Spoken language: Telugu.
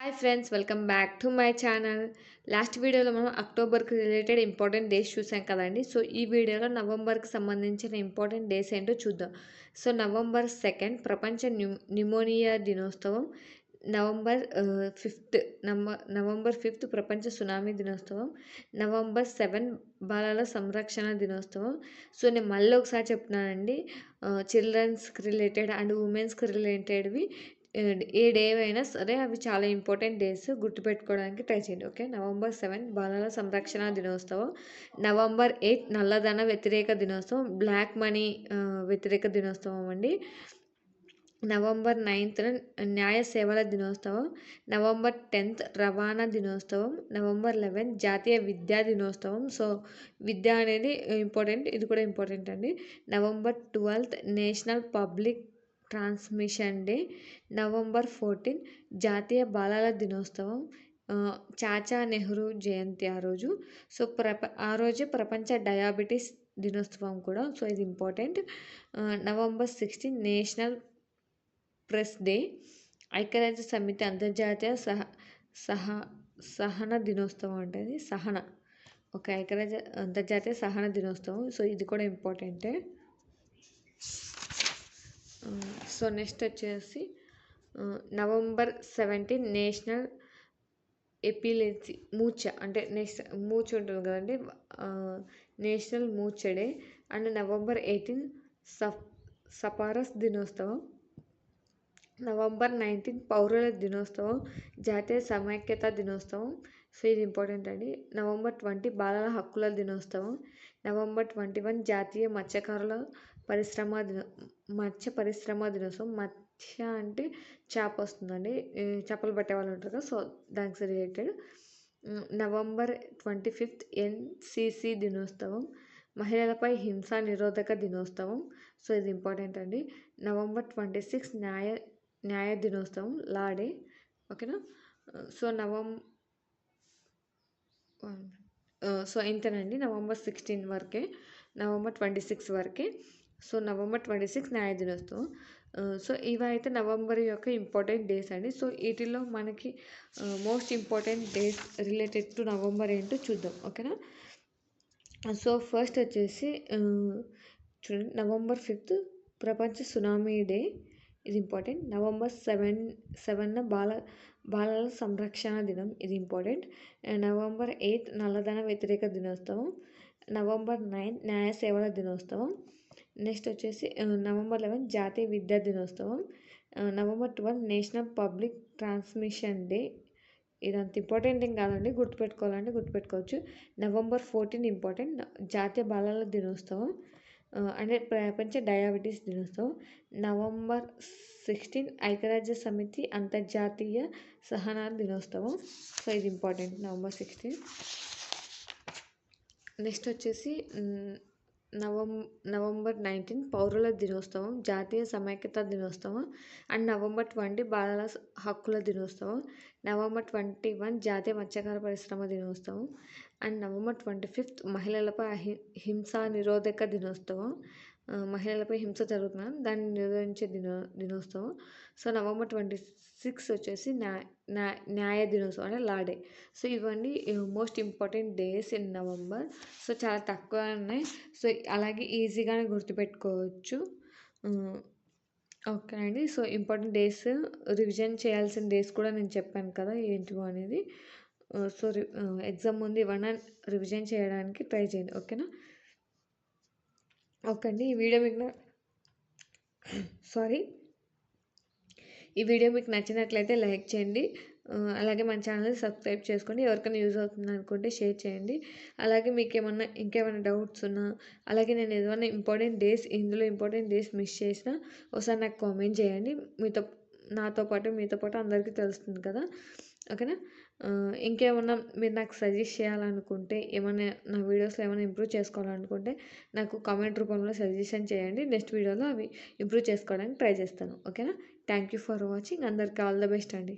Hi friends, welcome back to my channel. Last వీడియోలో మనం అక్టోబర్కి రిలేటెడ్ ఇంపార్టెంట్ డేస్ చూసాం కదండి. సో ఈ వీడియోలో నవంబర్కి సంబంధించిన ఇంపార్టెంట్ డేస్ ఏంటో చూద్దాం. సో నవంబర్ 2 ప్రపంచ న్యూమోనియా దినోత్సవం. నవంబర్ 5 నవంబర్ 5 ప్రపంచ సునామీ దినోత్సవం. నవంబర్ 7 బాలల సంరక్షణ దినోత్సవం. సో నేను మళ్ళీ ఒకసారి చెప్తున్నానండి, చిల్డ్రన్స్కి రిలేటెడ్ అండ్ ఉమెన్స్కి రిలేటెడ్వి ఏ డే అయినా సరే అవి చాలా ఇంపార్టెంట్ డేస్, గుర్తుపెట్టుకోవడానికి ట్రై చేయండి. ఓకే, నవంబర్ 7 బాలల సంరక్షణ దినోత్సవం. నవంబర్ 8 నల్లధన వ్యతిరేక దినోత్సవం, బ్లాక్ మనీ వ్యతిరేక దినోత్సవం అండి. నవంబర్ 9 న్యాయ సేవల దినోత్సవం. నవంబర్ 10 రవాణా దినోత్సవం. నవంబర్ 11 జాతీయ విద్యా దినోత్సవం. సో విద్య అనేది ఇంపార్టెంట్, ఇది కూడా ఇంపార్టెంట్ అండి. November 12 national public transmission day. November 14 జాతీయ బాలల దినోత్సవం. చాచా నెహ్రూ జయంతి ఆ రోజు. సో ఆ రోజే ప్రపంచ డయాబెటీస్ దినోత్సవం కూడా. సో ఇది important. November 16 national press day. ఐక్యరాజ్య సమితి అంతర్జాతీయ సహన దినోత్సవం అంటే అది సహన. ఓకే, ఐక్యరాజ్య అంతర్జాతీయ సహన దినోత్సవం. సో ఇది కూడా ఇంపార్టెంటే. సో నెక్స్ట్ వచ్చేసి నవంబర్ 17 నేషనల్ ఎపిలెప్సీ మూర్ఛ అంటే నెక్స్ట్ మూర్ఛ ఉంటుంది కదండి, నేషనల్ మూర్ఛ డే. అండ్ నవంబర్ 18 సపారస్ దినోత్సవం. నవంబర్ 19 పౌరుల దినోత్సవం, జాతీయ సమైక్యత దినోత్సవం. సో ఇది ఇంపార్టెంట్ అండి. నవంబర్ 20 బాలల హక్కుల దినోత్సవం. నవంబర్ 21 జాతీయ మత్స్యకారుల మత్స్య పరిశ్రమ దినోత్సవం. మత్స్య అంటే చేప వస్తుందండి, చేపలు పట్టే వాళ్ళు ఉంటారు కదా, సో దానికి రిలేటెడ్. నవంబర్ 25 ఎన్సిసి దినోత్సవం. మహిళలపై హింసా నిరోధక దినోత్సవం. సో ఇది ఇంపార్టెంట్ అండి. నవంబర్ 26 న్యాయ దినోత్సవం, లా డే. ఓకేనా. సో ఇంతేనండి, నవంబర్ 16 వరకే, నవంబర్ 26 వరకే. సో నవంబర్ 26 న్యాయ దినోత్సవం. సో ఇవైతే నవంబర్ యొక్క ఇంపార్టెంట్ డేస్ అండి. సో వీటిలో మనకి most important days related to November ఏంటో చూద్దాం. ఓకేనా. సో ఫస్ట్ వచ్చేసి చూడండి, నవంబర్ 5 ప్రపంచ సునామీ డే, ఇది ఇంపార్టెంట్. నవంబర్ 7 బాలల సంరక్షణ దినం, ఇది ఇంపార్టెంట్. నవంబర్ 8 నల్లధన వ్యతిరేక దినోత్సవం. నవంబర్ 9 న్యాయ సేవల దినోత్సవం. నెక్స్ట్ వచ్చేసి నవంబర్ 11 జాతీయ విద్యా దినోత్సవం. November 12 national public transmission day. ఇది అంత ఇంపార్టెంట్ ఏం కాదండి, గుర్తుపెట్టుకోవాలంటే గుర్తుపెట్టుకోవచ్చు. నవంబర్ 14 ఇంపార్టెంట్, జాతీయ బాలల దినోత్సవం అంటే ప్రపంచ డయాబెటీస్ దినోత్సవం. నవంబర్ 16 ఐక్యరాజ్య సమితి అంతర్జాతీయ సహన దినోత్సవం. సో ఇది ఇంపార్టెంట్, నవంబర్ 16. నెక్స్ట్ వచ్చేసి నవంబర్ 19 పౌరుల దినోత్సవం, జాతీయ సమైక్యత దినోత్సవం. అండ్ నవంబర్ 20 బాలల హక్కుల దినోత్సవం. నవంబర్ 21 జాతీయ మత్స్యకార పరిశ్రమ దినోత్సవం. అండ్ నవంబర్ 25 మహిళలపై హింసా నిరోధక దినోత్సవం. మహిళలపై హింస జరుగుతున్నా దాన్ని నిరోధించే దినోత్సవం. సో నవంబర్ 26 వచ్చేసి న్యాయ దినోత్సవం అంటే లా డే. సో ఇవన్నీ most important days in November. So చాలా తక్కువ ఉన్నాయి, సో అలాగే ఈజీగానే గుర్తుపెట్టుకోవచ్చు. ఓకే అండి. సో ఇంపార్టెంట్ డేస్, రివిజన్ చేయాల్సిన డేస్ కూడా నేను చెప్పాను కదా ఏంటివో అనేది. సో ఎగ్జామ్ ముందు ఇవన్నీ రివిజన్ చేయడానికి ట్రై చేయండి. ఓకేనా. ఓకే అండి, ఈ వీడియో మీకు నచ్చినట్లయితే లైక్ చేయండి. అలాగే మన ఛానల్ని సబ్స్క్రైబ్ చేసుకోండి. ఎవరికైనా యూజ్ అవుతుంది అనుకుంటే షేర్ చేయండి. అలాగే మీకు ఇంకేమైనా డౌట్స్ ఉన్నా, అలాగే నేను ఏదైనా ఇందులో ఇంపార్టెంట్ డేస్ మిస్ చేసినా ఒకసారి నాకు కామెంట్ చేయండి. నాతో పాటు అందరికీ తెలుస్తుంది కదా. ఓకేనా. ఇంకేమన్నా మీరు నాకు సజెస్ట్ చేయాలనుకుంటే, ఏమైనా నా వీడియోస్లో ఏమైనా ఇంప్రూవ్ చేసుకోవాలనుకుంటే నాకు కామెంట్ రూపంలో సజెషన్ చేయండి. నెక్స్ట్ వీడియోలో అవి ఇంప్రూవ్ చేసుకోవడానికి ట్రై చేస్తాను. ఓకేనా. Thank you for watching. అందరికీ ఆల్ ద బెస్ట్ అండి.